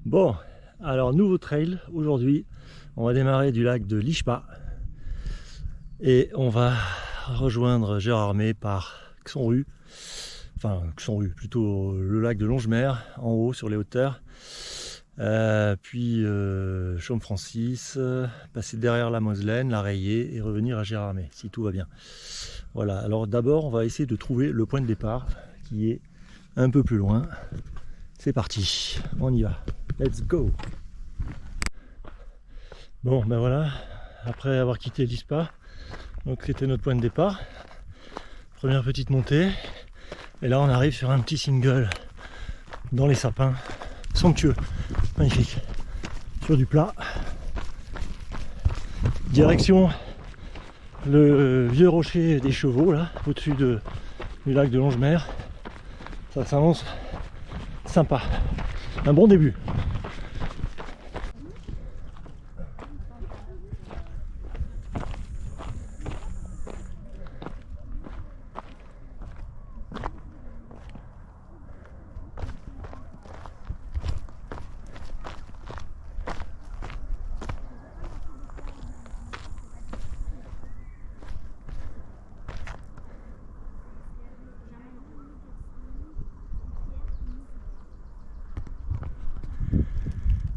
Bon, alors nouveau trail aujourd'hui. On va démarrer du lac de l'Ishpa et on va rejoindre Gérardmer par Xonru, enfin Xonru, plutôt le lac de Longemer en haut sur les hauteurs, puis Chaume-Francis, passer derrière la Moselaine, la rayer et revenir à Gérardmer si tout va bien. Voilà, alors d'abord on va essayer de trouver le point de départ qui est un peu plus loin. C'est parti, on y va, let's go. Bon ben voilà, après avoir quitté l'Ishpa, donc c'était notre point de départ, première petite montée, et là on arrive sur un petit single dans les sapins, somptueux, magnifique, sur du plat, direction le vieux rocher des chevaux là, au-dessus du lac de Longemer. Ça s'annonce sympa, un bon début.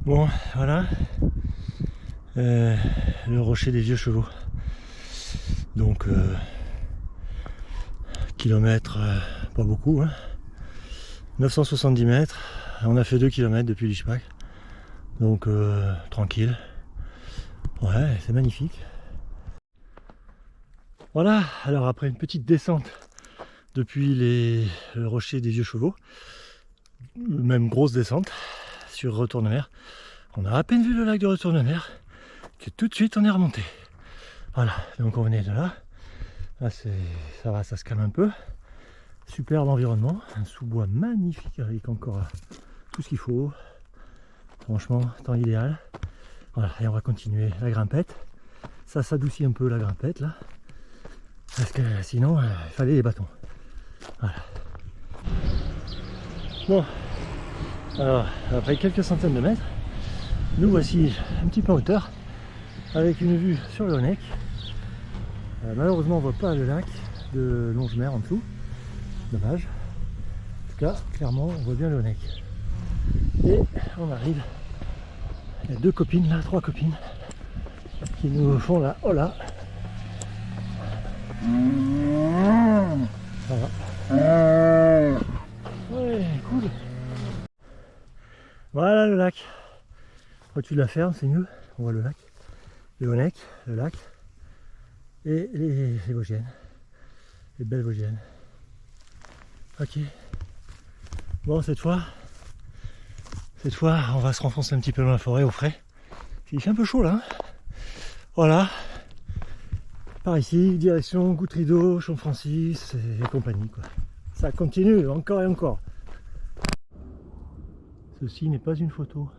Bon, voilà, le rocher des vieux chevaux. Donc, kilomètres, pas beaucoup, hein. 970 mètres. On a fait 2 km depuis l'Ishpa. Donc, tranquille. Ouais, c'est magnifique. Voilà, alors après une petite descente depuis le rocher des vieux chevaux, même grosse descente sur Retourne-Mer, on a à peine vu le lac de Retourne-Mer que tout de suite on est remonté. Voilà, donc on venait de là. Là ça va, ça se calme un peu. Superbe environnement, un sous-bois magnifique avec encore tout ce qu'il faut. Franchement, temps idéal. Voilà, et on va continuer la grimpette. Ça s'adoucit un peu la grimpette là. Parce que sinon, il fallait les bâtons. Voilà. Bon, alors après quelques centaines de mètres, nous voici un petit peu en hauteur, avec une vue sur le Honeck. Malheureusement on ne voit pas le lac de Longemer en dessous, dommage. En tout cas, clairement on voit bien le Honeck. Et on arrive, il y a 2 copines là, 3 copines, qui nous font la hola. Ça va. Ouais, cool. Voilà le lac. Au-dessus de la ferme, c'est mieux. On voit le lac, le Honeck, le lac et les Vosgiennes, les belles Vosgiennes. Ok. Bon, cette fois, on va se renfoncer un petit peu dans la forêt au frais. Il fait un peu chaud là. Hein. Voilà. Par ici, direction Goutrido, Chaume-Francis et compagnie quoi. Ça continue encore et encore. Ceci n'est pas une photo.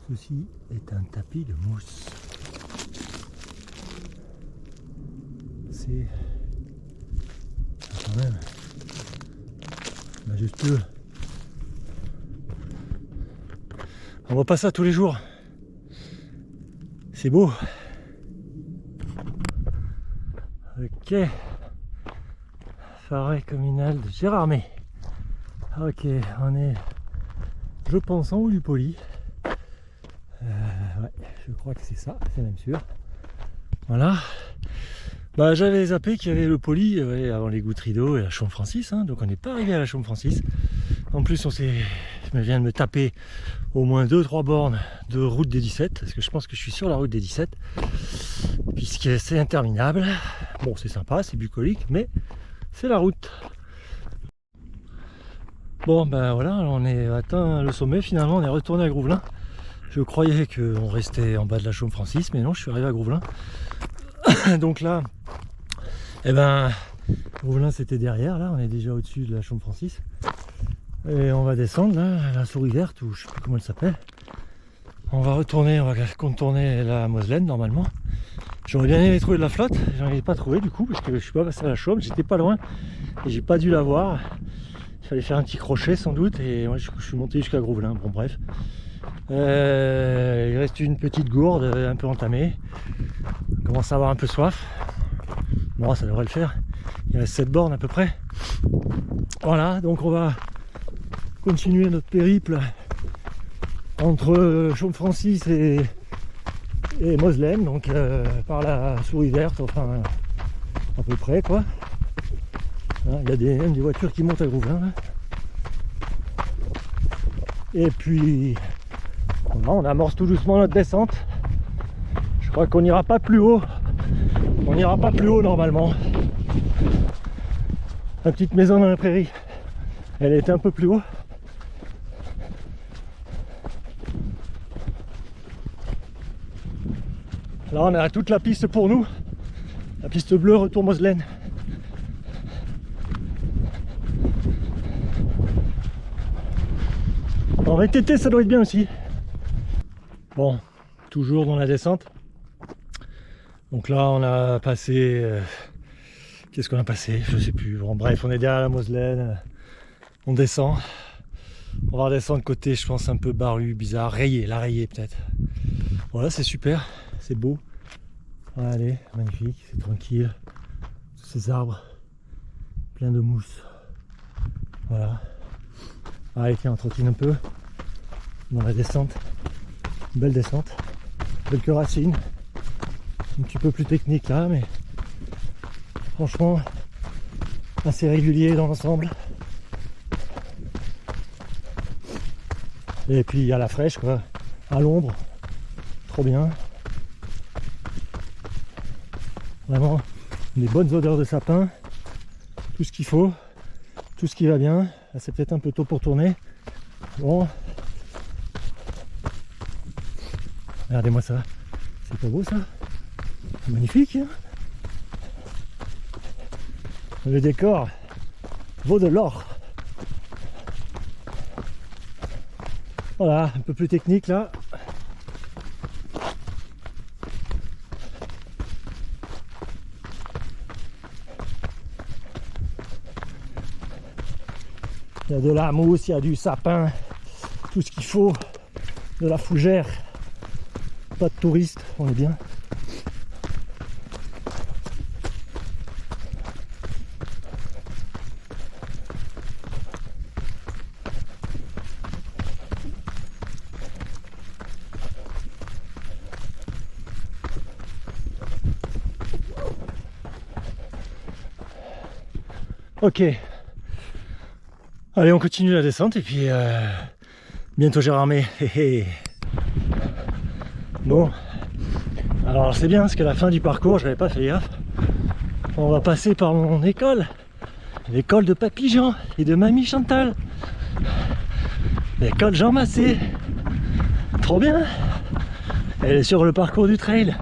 Ceci est un tapis de mousse. C'est quand même majestueux. On voit pas ça tous les jours. C'est beau. Ok. Forêt communale de Gérardmer. Ok, on est, je pense, en haut du Poli. Ouais, je crois que c'est ça, c'est même sûr. Voilà. Bah, j'avais zappé qu'il y avait le Poli avant les Goutrido et la Chaume-Francis, hein, donc on n'est pas arrivé à la Chaume-Francis. En plus, je viens de me taper au moins 2-3 bornes de route des 17, parce que je pense que je suis sur la route des 17, puisque c'est interminable. Bon, c'est sympa, c'est bucolique, mais c'est la route. Bon, ben voilà, on est atteint le sommet, finalement on est retourné à Grouvelin. Je croyais qu'on restait en bas de la Chaume-Francis, mais non, je suis arrivé à Grouvelin. Donc là, eh ben, Grouvelin c'était derrière, là, on est déjà au-dessus de la Chaume-Francis. Et on va descendre, là, la souris verte, ou je sais plus comment elle s'appelle. On va contourner la Moselaine, normalement. J'aurais bien aimé trouver de la flotte, j'en ai pas trouvé du coup, parce que je suis pas passé à la Chaume, j'étais pas loin, et j'ai pas dû la voir. Il fallait faire un petit crochet sans doute, et moi je suis monté jusqu'à Grouvelin. Bon bref. Il reste une petite gourde un peu entamée. On commence à avoir un peu soif. Bon, ça devrait le faire. Il reste 7 bornes à peu près. Voilà, donc on va continuer notre périple entre Chaume-Francis et Moselaine, donc par la Souris Verte, enfin à peu près quoi. Il y a même des voitures qui montent à Grouvelin là. Et puis on amorce tout doucement notre descente. Je crois qu'on n'ira pas plus haut. On n'ira pas plus haut normalement. La petite maison dans la prairie, elle était un peu plus haut. Là on a toute la piste pour nous. La piste bleue retour Moselaine. En VTT ça doit être bien aussi. Bon, toujours dans la descente. Donc là on a passé... qu'est-ce qu'on a passé? Je sais plus. Bon bref, on est derrière la Moselaine. On descend. On va redescendre côté, je pense, un peu barru, bizarre. Rayé, la rayée peut-être. Voilà, c'est super. C'est beau. Allez, magnifique, c'est tranquille. Tous ces arbres. Plein de mousse. Voilà. Allez, tiens, on trottine un peu. Dans la descente. Une belle descente. Quelques racines. Un petit peu plus technique là, mais franchement assez régulier dans l'ensemble. Et puis à la fraîche quoi, à l'ombre, trop bien. Vraiment des bonnes odeurs de sapin, tout ce qu'il faut, tout ce qui va bien. Là c'est peut-être un peu tôt pour tourner. Bon, regardez-moi ça, c'est pas beau ça? Magnifique hein. Le décor vaut de l'or. Voilà, un peu plus technique là. Il y a de la mousse, il y a du sapin, tout ce qu'il faut, de la fougère. Pas de touristes, on est bien. Ok, allez on continue la descente et puis bientôt Gérardmer. Bon, alors c'est bien parce qu'à la fin du parcours, je n'avais pas fait gaffe, on va passer par mon école, l'école de Papy Jean et de Mamie Chantal, l'école Jean Massé, trop bien. Elle est sur le parcours du trail.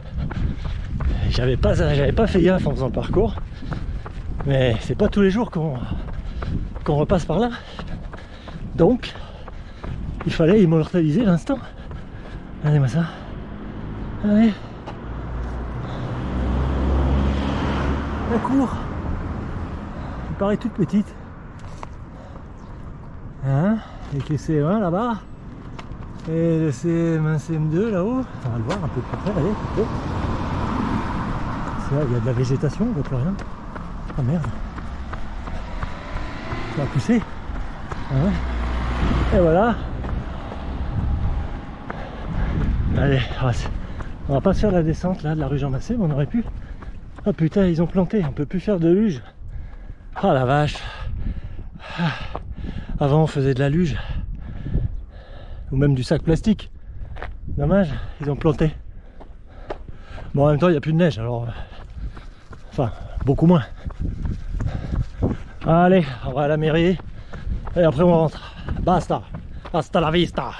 J'avais pas fait gaffe en faisant le parcours. Mais c'est pas tous les jours qu'on repasse par là. Donc, il fallait immortaliser l'instant. Regardez-moi ça. Allez. La cour. Elle paraît toute petite. Hein? Avec les CE1 là-bas. Et le CM1, CM2 là-haut. On va le voir un peu plus près. Allez, un peu. Il y a de la végétation, on voit plus rien. Ah merde, ça va pousser. Ah ouais. Et voilà. Allez, on va pas faire la descente là de la rue Jean Massé, mais on aurait pu. Ah putain, ils ont planté, on peut plus faire de luge. Ah la vache. Avant on faisait de la luge. Ou même du sac plastique. Dommage, ils ont planté. Bon en même temps il n'y a plus de neige alors. Enfin, beaucoup moins. Allez, on va à la mairie et après on rentre. Basta, hasta la vista.